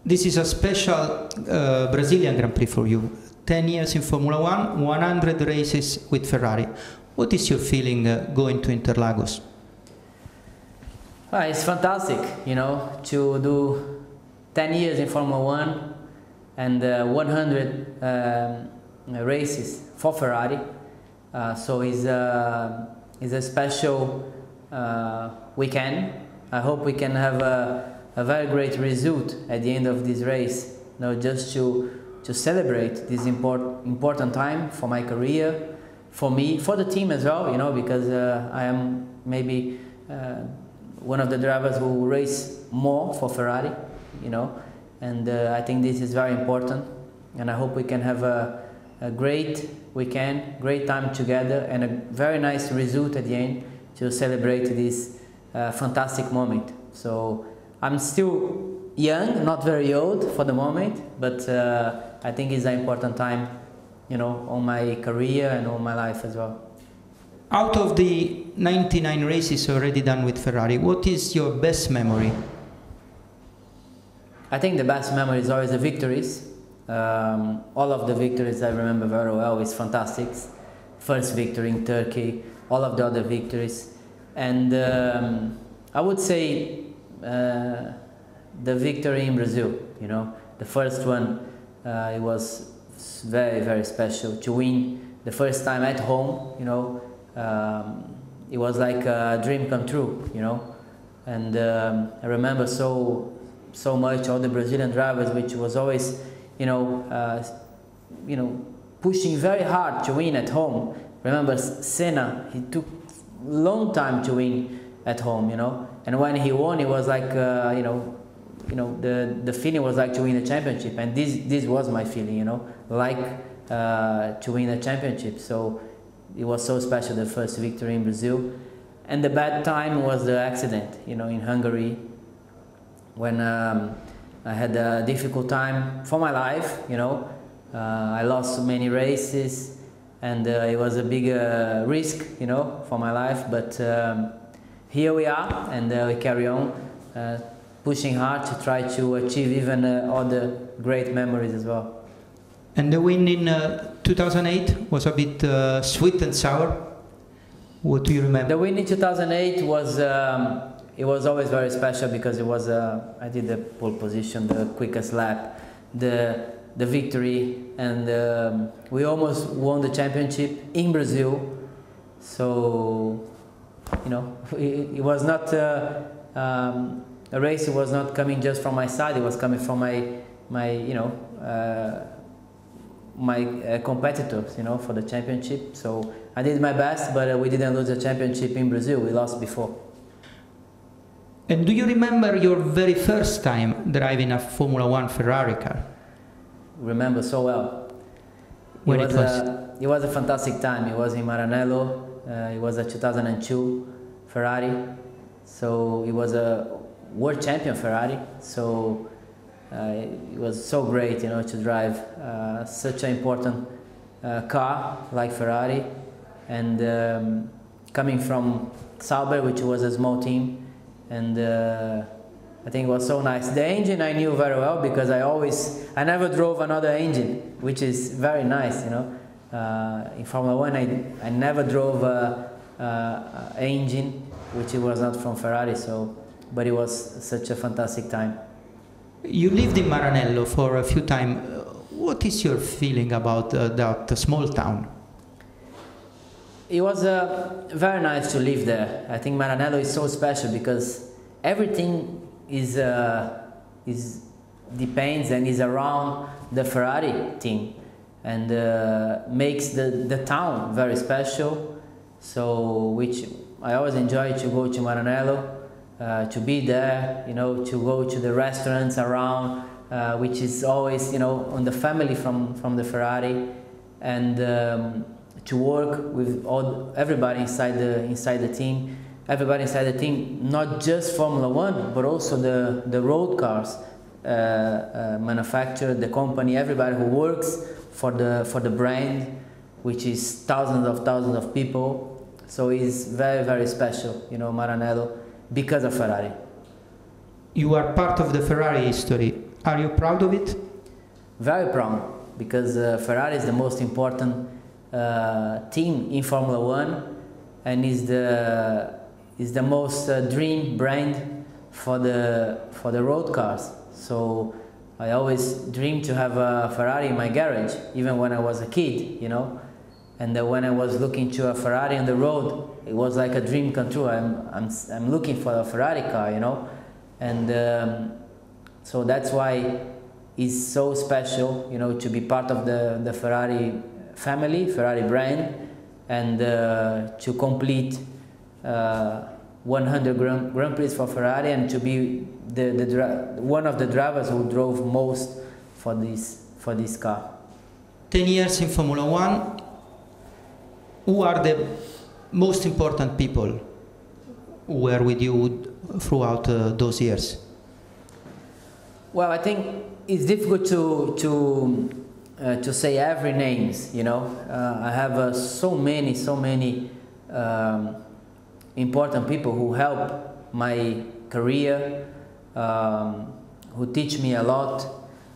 This is a special Brazilian Grand Prix for you. 10 years in Formula One, 100 races with Ferrari. What is your feeling going to Interlagos? It's fantastic, you know, to do 10 years in Formula One and 100 races for Ferrari. So it's a special weekend. I hope we can have a very great result at the end of this race, you know, just to celebrate this important time for my career, for me, for the team as well, you know, because I am maybe one of the drivers who race more for Ferrari, you know, and I think this is very important, and I hope we can have a great weekend, great time together, and a very nice result at the end to celebrate this fantastic moment. So I'm still young, not very old for the moment, but I think it's an important time, you know, on my career and on my life as well. Out of the 99 races already done with Ferrari, what is your best memory? I think the best memory is always the victories. All of the victories I remember very well. It's fantastic. First victory in Turkey, all of the other victories. And I would say the victory in Brazil, you know, the first one, it was very, very special to win the first time at home, you know. It was like a dream come true, you know. And I remember so much all the Brazilian drivers, which was always, you know, pushing very hard to win at home. Remember Senna, he took a long time to win at home, you know. And when he won, it was like, the feeling was like to win the championship, and this was my feeling, you know, like to win a championship. So it was so special, the first victory in Brazil. And the bad time was the accident, you know, in Hungary, when I had a difficult time for my life, you know. I lost so many races, and it was a big risk, you know, for my life. But here we are, and we carry on, pushing hard to try to achieve even other great memories as well. And the win in 2008 was a bit sweet and sour. What do you remember? The win in 2008 was, it was always very special because it was, I did the pole position, the quickest lap, the victory, and we almost won the championship in Brazil. So, you know, it was not a race. It was not coming just from my side. It was coming from my competitors, you know, for the championship. So I did my best, but we didn't lose the championship in Brazil. We lost before. And do you remember your very first time driving a Formula One Ferrari car? Remember so well. When it was a fantastic time. It was in Maranello. It was a 2002 Ferrari. So it was a world champion Ferrari. So it was so great, you know, to drive such an important car like Ferrari, and coming from Sauber, which was a small team, and I think it was so nice. The engine I knew very well because I never drove another engine, which is very nice, you know. In Formula One, I never drove an engine which was not from Ferrari, but it was such a fantastic time. You lived in Maranello for a few times. What is your feeling about that small town? It was very nice to live there. I think Maranello is so special because everything depends and is around the Ferrari team, and makes the town very special. So, which I always enjoy to go to Maranello. To be there, you know, to go to the restaurants around, which is always, you know, on the family from the Ferrari, and to work with everybody inside the team, not just Formula One, but also the road cars manufacturer, the company, everybody who works for the brand, which is thousands of people. So it's very, very special, you know, Maranello, because of Ferrari. You are part of the Ferrari history. Are you proud of it? Very proud, because Ferrari is the most important team in Formula One, and is the most dream brand for the road cars. So I always dreamed to have a Ferrari in my garage, even when I was a kid, you know. And when I was looking to a Ferrari on the road, it was like a dream come true. I'm looking for a Ferrari car, you know. And so that's why it's so special, you know, to be part of the Ferrari family, Ferrari brand, and to complete 100 Grand Prix for Ferrari, and to be one of the drivers who drove most for this car. 10 years in Formula One. Who are the most important people who were with you throughout those years? Well, I think it's difficult to say every names. You know, I have so many important people who help my career, who teach me a lot.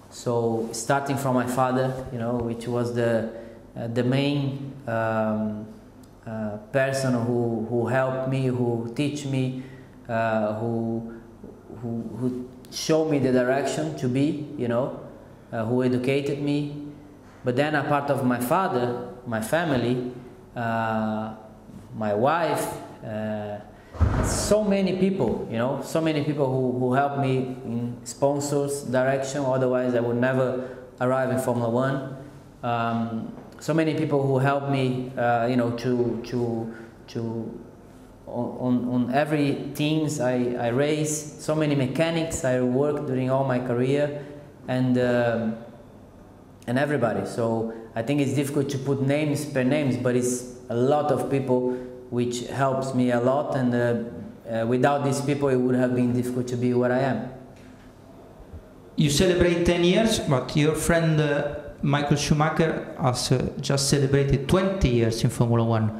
So starting from my father, you know, which was the main person who helped me, who teach me, who showed me the direction to be, you know, who educated me. But then a part of my father, my family, my wife, so many people, you know, so many people who helped me in sponsors direction. Otherwise, I would never arrive in Formula One. So many people who helped me, you know, on every teams I race. So many mechanics I worked during all my career, and everybody. So I think it's difficult to put names per names, but it's a lot of people which helps me a lot, and without these people it would have been difficult to be what I am. You celebrate 10 years, but your friend Michael Schumacher has just celebrated 20 years in Formula One.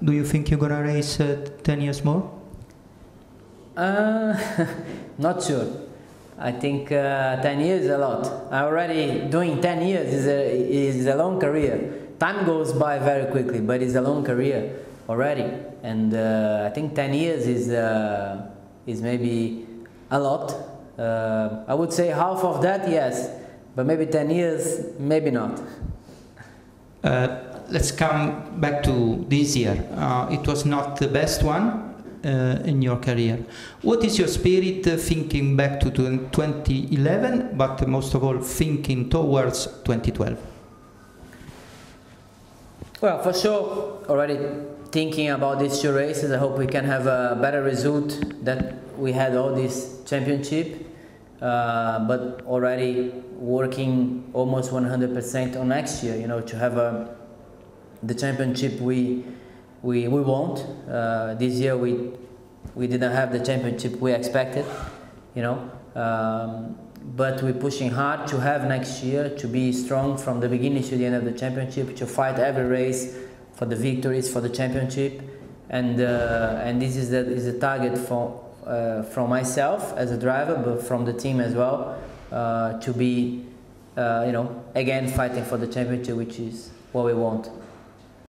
Do you think you're gonna race 10 years more? Not sure. I think 10 years is a lot. Already doing 10 years is a long career. Time goes by very quickly, but it's a long career already. And I think 10 years is maybe a lot. I would say half of that, yes, but maybe 10 years, maybe not. Let's come back to this year. It was not the best one in your career. What is your spirit thinking back to 2011, but most of all thinking towards 2012? Well, for sure, already thinking about these two races, I hope we can have a better result that we had all this championship, but already working almost 100% on next year, you know, to have the championship we want. This year we didn't have the championship we expected, you know, but we're pushing hard to have next year, to be strong from the beginning to the end of the championship, to fight every race for the victories, for the championship, and this is the target from myself as a driver, but from the team as well, to be, you know, again fighting for the championship, which is what we want.